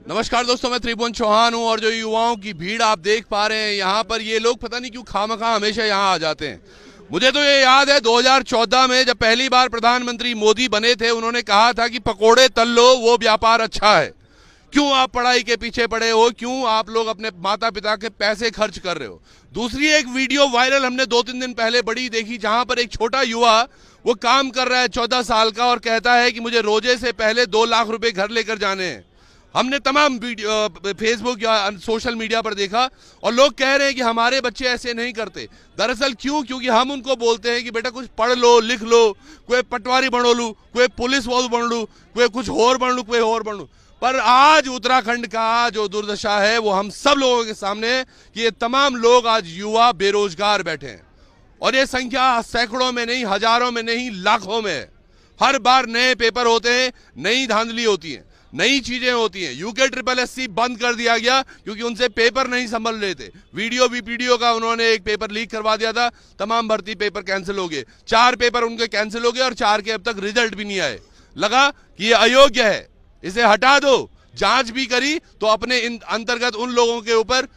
नमस्कार दोस्तों, मैं त्रिभुवन चौहान हूं और जो युवाओं की भीड़ आप देख पा रहे हैं यहाँ पर, ये लोग पता नहीं क्यों खामखा हमेशा यहाँ आ जाते हैं। मुझे तो ये याद है 2014 में जब पहली बार प्रधानमंत्री मोदी बने थे, उन्होंने कहा था कि पकोड़े तल लो, वो व्यापार अच्छा है। क्यों आप पढ़ाई के पीछे पड़े हो? क्यों आप लोग अपने माता पिता के पैसे खर्च कर रहे हो? दूसरी एक वीडियो वायरल हमने 2-3 दिन पहले बड़ी देखी, जहां पर एक छोटा युवा वो काम कर रहा है 14 साल का और कहता है कि मुझे रोजे से पहले 2 लाख रुपए घर लेकर जाने हैं। हमने तमाम वीडियो फेसबुक या सोशल मीडिया पर देखा और लोग कह रहे हैं कि हमारे बच्चे ऐसे नहीं करते। दरअसल क्यों? क्योंकि हम उनको बोलते हैं कि बेटा कुछ पढ़ लो, लिख लो, कोई पटवारी बनो लू, कोई पुलिस वाल बन लू, कोई कुछ और बन लू, कोई और बन लू। पर आज उत्तराखंड का जो दुर्दशा है वो हम सब लोगों के सामने है कि ये तमाम लोग आज युवा बेरोजगार बैठे हैं और ये संख्या सैकड़ों में नहीं, हजारों में नहीं, लाखों में है। हर बार नए पेपर होते हैं, नई धांधली होती है, नई चीजें होती हैं। यूके SSC बंद कर दिया गया क्योंकि उनसे पेपर नहीं संभल रहे थे। वीडियो का उन्होंने एक पेपर लीक करवा दिया था, तमाम भर्ती पेपर कैंसिल हो गए। 4 पेपर उनके कैंसिल हो गए और 4 के अब तक रिजल्ट भी नहीं आए। लगा कि ये अयोग्य है, इसे हटा दो। जांच भी करी तो अपने अंतर्गत उन लोगों के ऊपर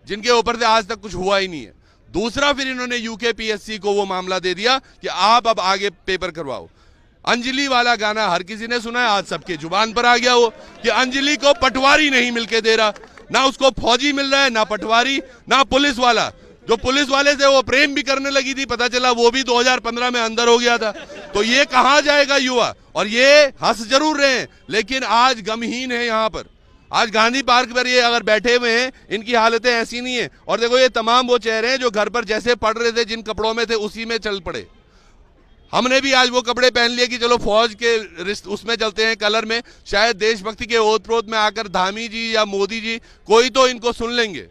जिनके ऊपर से आज तक कुछ हुआ ही नहीं है। दूसरा फिर इन्होंने यूके PSC को वो मामला दे दिया कि आप अब आगे पेपर करवाओ। अंजलि वाला गाना हर किसी ने सुना है, आज सबके जुबान पर आ गया वो कि अंजलि को पटवारी नहीं मिलके दे रहा। ना उसको फौजी मिल रहा है, ना पटवारी, ना पुलिस वाला। जो पुलिस वाले से वो प्रेम भी करने लगी थी, पता चला वो भी 2015 में अंदर हो गया था। तो ये कहां जाएगा युवा? और ये हंस जरूर रहे हैं लेकिन आज गमहीन है। यहाँ पर आज गांधी पार्क पर ये अगर बैठे हुए हैं, इनकी हालतें ऐसी नहीं है। और देखो ये तमाम वो चेहरे हैं जो घर पर जैसे पढ़ रहे थे, जिन कपड़ों में थे उसी में चल पड़े। हमने भी आज वो कपड़े पहन लिए कि चलो फौज के उसमें चलते हैं, कलर में। शायद देशभक्ति के ओत प्रोत में आकर धामी जी या मोदी जी कोई तो इनको सुन लेंगे।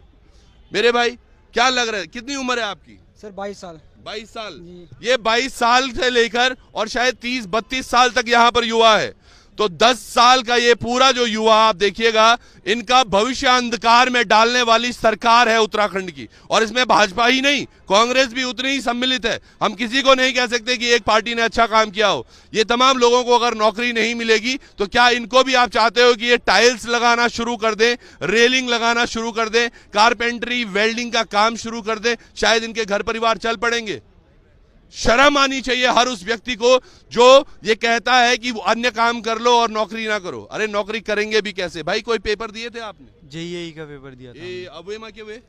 मेरे भाई क्या लग रहा है, कितनी उम्र है आपकी? सर 22 साल। 22 साल। ये 22 साल से लेकर और शायद 30-32 साल तक यहाँ पर युवा है। तो 10 साल का ये पूरा जो युवा आप देखिएगा, इनका भविष्य अंधकार में डालने वाली सरकार है उत्तराखंड की। और इसमें भाजपा ही नहीं, कांग्रेस भी उतनी ही सम्मिलित है। हम किसी को नहीं कह सकते कि एक पार्टी ने अच्छा काम किया हो। ये तमाम लोगों को अगर नौकरी नहीं मिलेगी तो क्या इनको भी आप चाहते हो कि ये टाइल्स लगाना शुरू कर दें, रेलिंग लगाना शुरू कर दें, कारपेंटरी वेल्डिंग का काम शुरू कर दें? शायद इनके घर परिवार चल पड़ेंगे। शर्म आनी चाहिए हर उस व्यक्ति को जो ये कहता है कि वो अन्य काम कर लो और नौकरी ना करो। अरे नौकरी करेंगे भी कैसे भाई? कोई पेपर दिए थे आपने? JEE का पेपर दिया था। अब के वे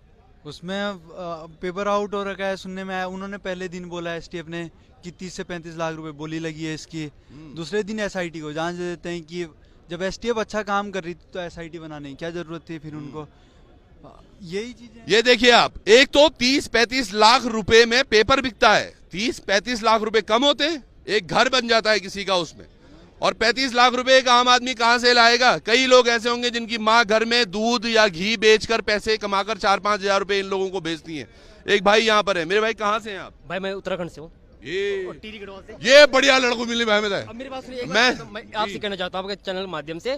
उसमें पेपर आउट हो रखा है, सुनने में आया। उन्होंने पहले दिन बोला STF ने कि 30 से 35 लाख रुपए बोली लगी है इसकी। दूसरे दिन SIT को जांच देते हैं कि जब STF अच्छा काम कर रही थी तो SIT बनाने की क्या जरूरत थी फिर उनको। यही चीजें। ये देखिए आप, एक तो 30-35 लाख रुपए में पेपर बिकता है। 30-35 लाख रुपए कम होते हैं? एक घर बन जाता है किसी का उसमें। और 35 लाख रुपए एक आम आदमी कहां से लाएगा? कई लोग ऐसे होंगे जिनकी माँ घर में दूध या घी बेचकर पैसे कमाकर 4-5 हजार रुपए इन लोगों को भेजती है। एक भाई यहाँ पर है। मेरे भाई कहाँ से हैं आप? भाई मैं उत्तराखंड से हूँ। ये बढ़िया लड़को मिले भाई। अब मेरे पास मैं आपसे कहना चाहता हूँ आपके चैनल माध्यम से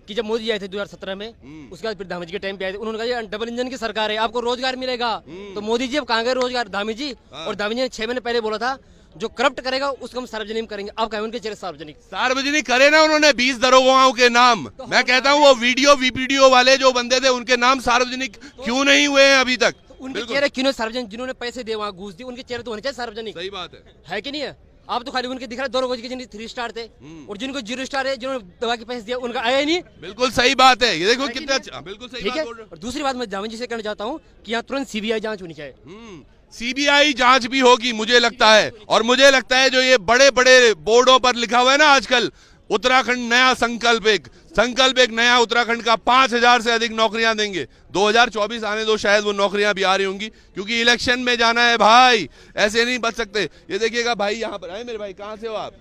कि जब मोदी आए थे 2017 में, उसके बाद फिर धामी जी के टाइम पे आए थे, उन्होंने कहा ये डबल इंजन की सरकार है, आपको रोजगार मिलेगा। तो मोदी जी अब कहाँ गए रोजगार? धामी जी। और धामी जी ने 6 महीने पहले बोला था जो करप्ट करेगा उसको हम सार्वजनिक करेंगे। अब कहें उनके चेहरे सार्वजनिक करे ना उन्होंने 20 दरोगाओं के नाम। मैं कहता हूँ वो वीडियो वाले जो बंदे थे उनके नाम सार्वजनिक क्यों नहीं हुए हैं अभी तक? उनके चेहरे क्यों नहीं सार्वजनिक? जिन्होंने पैसे दिए वहाँ घूस दी, उनके चेहरे तो होने चाहिए सार्वजनिक। सही बात है कि नहीं है? आप तो खाली उनके दिख रहा है 2 रोज के, जिनके 3 स्टार थे और जिनको 0 स्टार है, जिन्होंने दवा के पैसे दिया उनका आया ही नहीं। बिल्कुल सही बात है। ये देखो कितना अच्छा, बिल्कुल सही बात बोल रहे हो। और दूसरी बात मैं धामी जी से कहना चाहता हूँ कि यहाँ तुरंत CBI जांच होनी चाहिए। CBI जांच भी होगी मुझे लगता है। और मुझे लगता है जो ये बड़े बड़े बोर्डों पर लिखा हुआ है ना आजकल, उत्तराखंड नया संकल्प एक नया उत्तराखंड का 5000 से अधिक नौकरियां देंगे। 2024 आने दो, शायद वो नौकरियां भी आ रही होंगी क्योंकि इलेक्शन में जाना है भाई, ऐसे नहीं बच सकते। ये देखिएगा भाई यहाँ पर आए। मेरे भाई कहाँ से हो आप?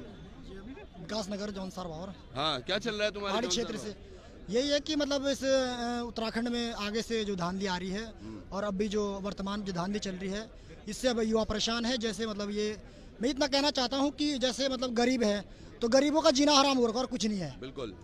विकास नगर जौनसार भावर। हाँ, क्या चल रहा है तुम्हारे पहाड़ी क्षेत्र से? यही है कि मतलब इस उत्तराखंड में आगे से जो धांधली आ रही है और अब भी जो वर्तमान जो धांधली चल रही है, इससे अब युवा परेशान है। जैसे मतलब ये मैं इतना कहना चाहता हूँ कि जैसे मतलब गरीब है तो गरीबों का जीना हराम हो रखा और कुछ नहीं है। बिल्कुल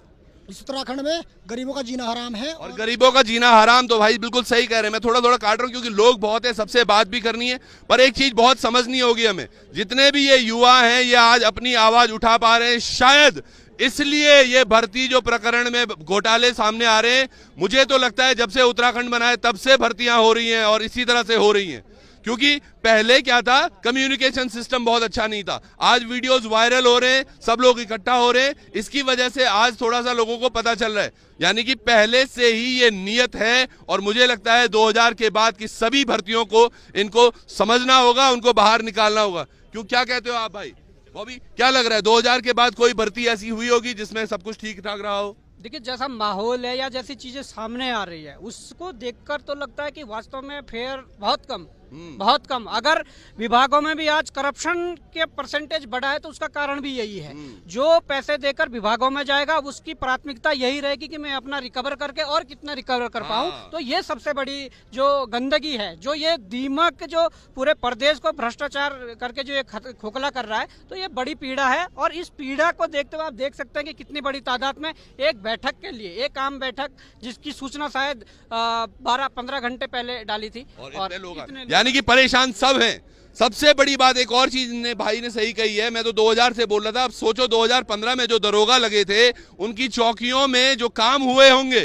इस उत्तराखंड में गरीबों का जीना हराम है। और गरीबों का जीना हराम तो भाई बिल्कुल सही कह रहे हैं। मैं थोड़ा काट रहा हूँ क्योंकि लोग बहुत है, सबसे बात भी करनी है। पर एक चीज बहुत समझनी होगी हमें, जितने भी ये युवा हैं ये आज अपनी आवाज उठा पा रहे हैं, शायद इसलिए ये भर्ती जो प्रकरण में घोटाले सामने आ रहे हैं, मुझे तो लगता है जब से उत्तराखंड बना है तब से भर्तियां हो रही हैं और इसी तरह से हो रही हैं। क्योंकि पहले क्या था, कम्युनिकेशन सिस्टम बहुत अच्छा नहीं था। आज वीडियोस वायरल हो रहे हैं, सब लोग इकट्ठा हो रहे हैं, इसकी वजह से आज थोड़ा सा लोगों को पता चल रहा है। यानी कि पहले से ही ये नियत है और मुझे लगता है 2000 के बाद की सभी भर्तियों को इनको समझना होगा, उनको बाहर निकालना होगा। क्यों, क्या कहते हो आप भाई? बॉबी, क्या लग रहा है 2000 के बाद कोई भर्ती ऐसी हुई होगी जिसमें सब कुछ ठीक ठाक रहा हो? देखिए, जैसा माहौल है या जैसी चीजें सामने आ रही है उसको देखकर तो लगता है कि वास्तव में फेयर बहुत कम। अगर विभागों में भी आज करप्शन के परसेंटेज बढ़ा है तो उसका कारण भी यही है। जो पैसे देकर विभागों में जाएगा उसकी प्राथमिकता यही रहेगी कि मैं अपना रिकवर करके और कितना रिकवर कर पाऊं। तो ये सबसे बड़ी जो गंदगी है, जो ये दीमक जो पूरे प्रदेश को भ्रष्टाचार करके जो ये खोखला कर रहा है, तो ये बड़ी पीड़ा है। और इस पीड़ा को देखते हुए आप देख सकते हैं कि कितनी बड़ी तादाद में एक बैठक के लिए, एक आम बैठक जिसकी सूचना शायद 12-15 घंटे पहले डाली थी और इतने यानी कि परेशान सब हैं। सबसे बड़ी बात एक और चीज ने भाई ने सही कही है, मैं तो 2000 से बोल रहा था, अब सोचो 2015 में जो दरोगा लगे थे उनकी चौकियों में जो काम हुए होंगे,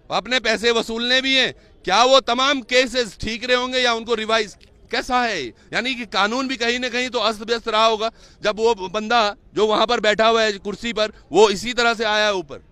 अपने पैसे वसूलने भी हैं, क्या वो तमाम केसेस ठीक रहे होंगे या उनको रिवाइज कैसा है? यानी कि कानून भी कहीं ना कहीं तो अस्त व्यस्त रहा होगा जब वो बंदा जो वहां पर बैठा हुआ है कुर्सी पर वो इसी तरह से आया है ऊपर।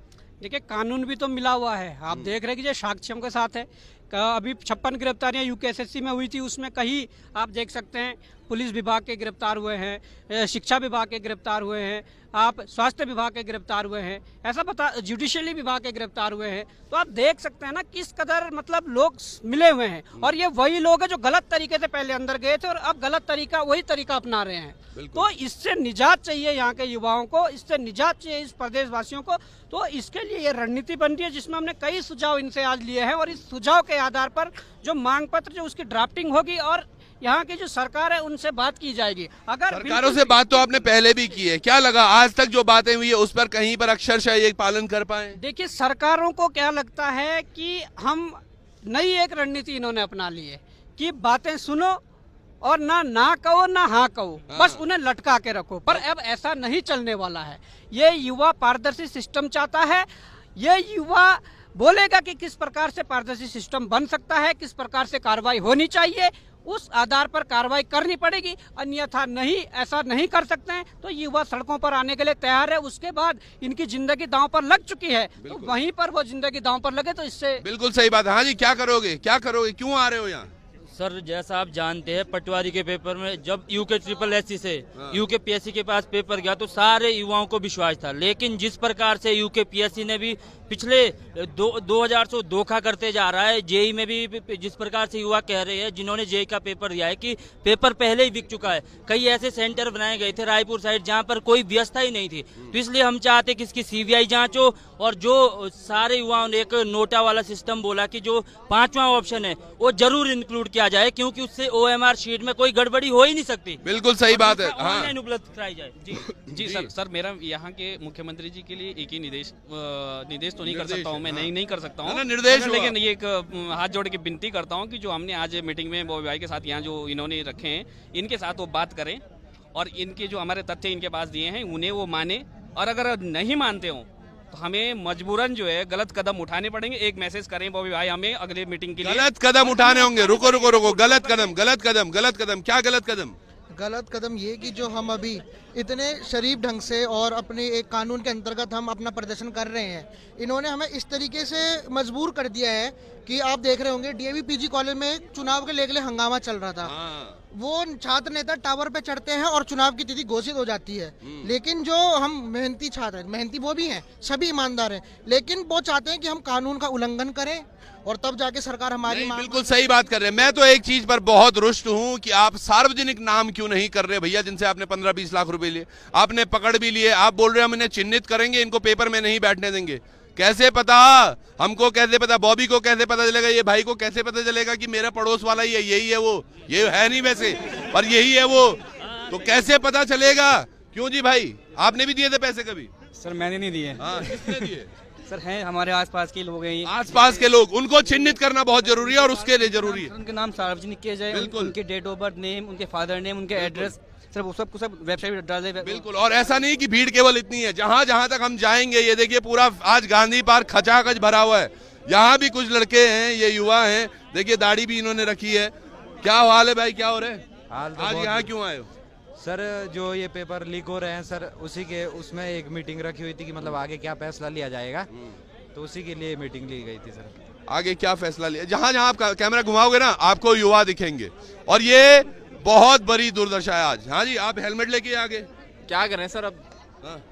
देखिए, कानून भी तो मिला हुआ है। आप देख रहे हैं कि जो साक्ष्यों के साथ है, अभी 56 गिरफ्तारियां यूकेएसएससी में हुई थी, उसमें कहीं आप देख सकते हैं पुलिस विभाग के गिरफ्तार हुए हैं, शिक्षा विभाग के गिरफ्तार हुए हैं, आप स्वास्थ्य विभाग के गिरफ्तार हुए हैं, ऐसा पता जुडिशियली विभाग के गिरफ्तार हुए हैं। तो आप देख सकते हैं ना किस कदर मतलब लोग मिले हुए हैं। और ये वही लोग हैं जो गलत तरीके से पहले अंदर गए थे और अब गलत तरीका वही तरीका अपना रहे हैं। तो इससे निजात चाहिए यहाँ के युवाओं को, इससे निजात चाहिए इस प्रदेशवासियों को। तो इसके लिए ये रणनीति बन रही है जिसमें हमने कई सुझाव इनसे आज लिए हैं और इस सुझाव के आधार पर जो मांग पत्र जो उसकी ड्राफ्टिंग होगी और यहाँ की जो सरकार है उनसे बात की जाएगी। अगर सरकारों से बात तो आपने पहले भी की है, क्या लगा आज तक जो बातें हुई है उस पर कहीं पर अक्षरशः ये पालन कर पाए? देखिए, सरकारों को क्या लगता है कि हम नई एक रणनीति इन्होंने अपना ली है कि बातें सुनो और ना कहो ना हाँ कहो, बस उन्हें लटका के रखो। पर अब ऐसा नहीं चलने वाला है। ये युवा पारदर्शी सिस्टम चाहता है। ये युवा बोलेगा कि किस प्रकार से पारदर्शी सिस्टम बन सकता है, किस प्रकार से कार्रवाई होनी चाहिए, उस आधार पर कार्रवाई करनी पड़ेगी। अन्यथा नहीं, ऐसा नहीं कर सकते हैं। तो युवा सड़कों पर आने के लिए तैयार है। उसके बाद इनकी जिंदगी दांव पर लग चुकी है, तो वहीं पर वो जिंदगी दांव पर लगे तो इससे बिल्कुल सही बात है। हाँ जी, क्या करोगे, क्यों आ रहे हो यहाँ? सर, जैसा आप जानते हैं पटवारी के पेपर में जब यूके से यूकेपीएससी के पास पेपर गया तो सारे युवाओं को विश्वास था। लेकिन जिस प्रकार से यूकेपीएससी ने भी पिछले 2000 से धोखा करते जा रहा है, जेई में भी जिस प्रकार से युवा कह रहे हैं जिन्होंने जेई का पेपर दिया है कि पेपर पहले ही बिक चुका है। कई ऐसे सेंटर बनाए गए थे रायपुर साइड जहां पर कोई व्यवस्था ही नहीं थी। तो इसलिए हम चाहते कि इसकी सीबीआई जांच हो और जो सारे युवाओं ने एक नोटा वाला सिस्टम बोला कि जो 5वां ऑप्शन है वो जरूर इंक्लूड किया जाए, क्योंकि उससे ओएमआर शीट में कोई गड़बड़ी हो ही नहीं सकती। बिल्कुल सही बात है। ऑनलाइन उपलब्ध कराई जाए। जी सर, मेरा यहाँ के मुख्यमंत्री जी के लिए एक ही निर्देश तो नहीं कर सकता हूँ मैं, नहीं कर सकता हूँ निर्देश, लेकिन ये एक हाथ जोड़ के विनती करता हूँ कि जो हमने आज मीटिंग में बॉबी भाई के साथ यहाँ जो इन्होंने रखे हैं इनके साथ वो बात करें और इनके जो हमारे तथ्य इनके पास दिए हैं उन्हें वो माने। और अगर नहीं मानते हो तो हमें मजबूरन जो है गलत कदम उठाने पड़ेंगे। एक मैसेज करें बॉबी भाई हमें अगले मीटिंग के लिए। गलत कदम उठाने होंगे। रुको, गलत कदम। क्या गलत कदम? गलत कदम ये कि जो हम अभी इतने शरीफ ढंग से और अपने एक कानून के अंतर्गत हम अपना प्रदर्शन कर रहे हैं, इन्होंने हमें इस तरीके से मजबूर कर दिया है कि आप देख रहे होंगे डीएवी पीजी कॉलेज में चुनाव के लेके हंगामा चल रहा था। वो छात्र नेता टावर पे चढ़ते हैं और चुनाव की तिथि घोषित हो जाती है। लेकिन जो हम मेहनती छात्र हैं, मेहनती वो भी हैं, सभी ईमानदार हैं, लेकिन वो चाहते हैं कि हम कानून का उल्लंघन करें और तब जाके सरकार हमारी बिल्कुल सही बात कर रहे हैं। मैं तो एक चीज पर बहुत रुष्ट हूं कि आप सार्वजनिक नाम क्यों नहीं कर रहे भैया, जिनसे आपने 15-20 लाख रुपए लिए, आपने पकड़ भी लिए, आप बोल रहे हैं हम इन्हें चिन्हित करेंगे, इनको पेपर में नहीं बैठने देंगे। कैसे पता हमको, कैसे पता बॉबी को, कैसे पता चलेगा ये भाई को, कैसे पता चलेगा कि मेरा पड़ोस वाला ही है, यही है वो, ये है नहीं वैसे पर यही है वो, तो कैसे पता चलेगा? क्यों जी भाई, आपने भी दिए थे पैसे कभी? सर मैंने नहीं दिए। हाँ, किसने दिए? सर हैं हमारे आसपास के लोग हैं ये। आसपास के लोग, उनको चिन्हित करना बहुत जरूरी है और उसके लिए जरूरी है उनके नाम सार्वजनिक किए जाए, बिल्कुल। उनके डेट ऑफ बर्थ, नेम, उनके फादर नेम, उनके एड्रेस, सर वो सब सब वेबसाइट पर डाल दे। बिल्कुल। और ऐसा नहीं कि भीड़ केवल इतनी है, जहां जहां तक हम जाएंगे, ये देखिए पूरा आज गांधी पार्क खचाखच भरा हुआ है। यहाँ भी कुछ लड़के हैं, ये युवा हैं, देखिए दाढ़ी भी इन्होंने रखी है। क्या हाल है भाई, क्या हो रहा है? हाल तो आज बहुत- यहाँ क्यों आए हो? सर जो ये पेपर लीक हो रहे हैं सर, उसी के उसमें एक मीटिंग रखी हुई थी कि मतलब आगे क्या फैसला लिया जाएगा, तो उसी के लिए मीटिंग ली गई थी सर। आगे क्या फैसला लिया? जहां जहां आप कैमरा घुमाओगे ना, आपको युवा दिखेंगे और ये बहुत बड़ी दुर्दशा है आज। हाँ जी, आप हेलमेट लेके आगे क्या करें सर, अब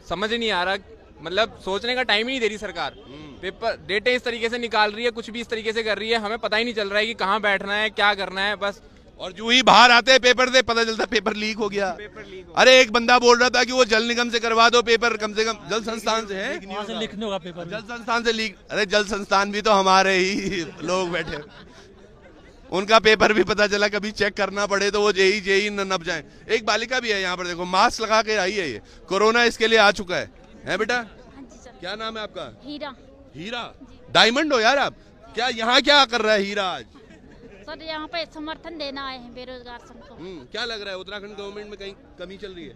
समझ ही नहीं आ रहा, मतलब सोचने का टाइम ही नहीं दे रही सरकार। पेपर डेटें इस तरीके से निकाल रही है, कुछ भी इस तरीके से कर रही है, हमें पता ही नहीं चल रहा है कि कहाँ बैठना है, क्या करना है बस। और जो ही बाहर आते हैं पेपर दे, पता चलता पेपर लीक हो गया। अरे एक बंदा बोल रहा था कि वो जल निगम से करवा दो पेपर, कम से कम जल संस्थान से है, लिखने होगा पेपर, जल संस्थान से लीक। अरे जल संस्थान भी तो हमारे ही लोग बैठे, उनका पेपर भी पता चला कभी चेक करना पड़े तो वो जेई न नप जाए। एक बालिका भी है यहाँ पर, देखो मास्क लगा के आई है, ये कोरोना इसके लिए आ चुका है बेटा? क्या नाम है आपका? हीरा। हीरा, डायमंड हो यार आप। क्या यहाँ क्या कर रहा है हीरा आज? सर यहाँ पे समर्थन देना आए हैं बेरोजगार संघ को। क्या लग रहा है उत्तराखंड गवर्नमेंट में कहीं कमी चल रही है?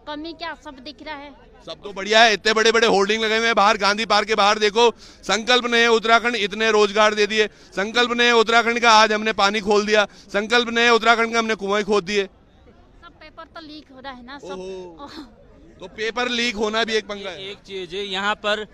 कमी क्या, सब दिख रहा है। सब तो बढ़िया है, इतने बड़े बड़े होर्डिंग लगे हुए हैं बाहर गांधी पार्क के बाहर। देखो, संकल्प ने उत्तराखंड इतने रोजगार दे दिए, संकल्प ने उत्तराखंड का आज हमने पानी खोल दिया, संकल्प ने उत्तराखंड का हमने कुएं खोद दिए। सब पेपर तो लीक हो रहा है ना सब। तो पेपर लीक होना भी एक पंगा है। एक चीज है, यहाँ पर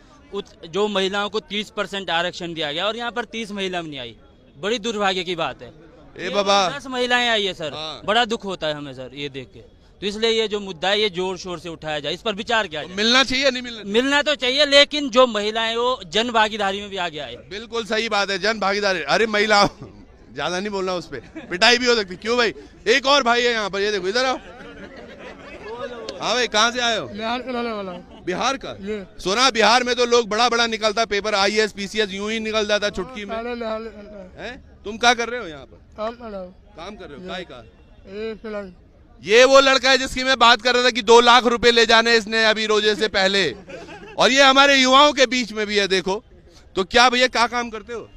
जो महिलाओं को 30% आरक्षण दिया गया और यहाँ पर 30 महिला नहीं आई, बड़ी दुर्भाग्य की बात है। ए बाबा, 10 महिलाएं आई है सर, बड़ा दुख होता है हमें सर ये देख के। तो इसलिए ये जो मुद्दा है ये जोर शोर से उठाया जाए, इस पर विचार किया जाए। मिलना चाहिए नहीं मिलना तो चाहिए, लेकिन जो महिलाएं वो जन भागीदारी में भी आगे आए। बिल्कुल सही बात है, जन भागीदारी। अरे महिला ज्यादा नहीं बोलना, उस पर पिटाई भी हो सकती। क्यों भाई? एक और भाई है यहाँ पर, ये देखो, इधर आओ। हाँ भाई, कहाँ से आए हो? बिहार के रहने वाला। बिहार का? सुना बिहार में तो लोग बड़ा बड़ा निकलता पेपर, IAS PCS यूं ही निकल जाता चुटकी में। हैं? तुम क्या कर रहे हो यहाँ पर? काम कर रहे हो? काय का? ये वो लड़का है जिसकी मैं बात कर रहा था कि 2 लाख रुपए ले जाने इसने अभी रोजे से पहले, और ये हमारे युवाओं के बीच में भी है। देखो तो, क्या भैया क्या काम करते हो?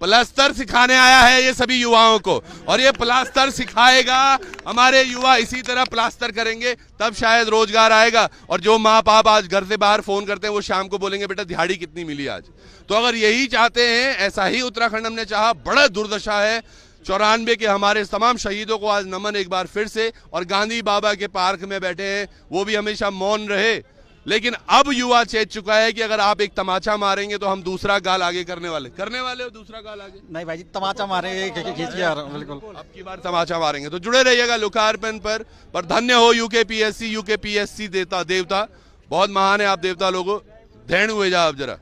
प्लास्टर सिखाने आया है ये सभी युवाओं को, और ये प्लास्टर सिखाएगा। हमारे युवा इसी तरह प्लास्टर करेंगे, तब शायद रोजगार आएगा। और जो माँ बाप आज घर से बाहर फोन करते हैं, वो शाम को बोलेंगे बेटा दिहाड़ी कितनी मिली आज। तो अगर यही चाहते हैं, ऐसा ही उत्तराखंड हमने चाहा, बड़ा दुर्दशा है। 94 के हमारे तमाम शहीदों को आज नमन एक बार फिर से। और गांधी बाबा के पार्क में बैठे हैं, वो भी हमेशा मौन रहे। लेकिन अब युवा चेत चुका है कि अगर आप एक तमाचा मारेंगे तो हम दूसरा गाल आगे करने वाले हो। दूसरा गाल आगे नहीं भाई जी, तमाचा मारेंगे, बिल्कुल अब की बार तमाचा मारेंगे। तो जुड़े रहिएगा लोकार्पण पर धन्य हो यूके पीएससी देवता, बहुत महान है आप देवता लोगों। धैर्य हुए जा आप जरा।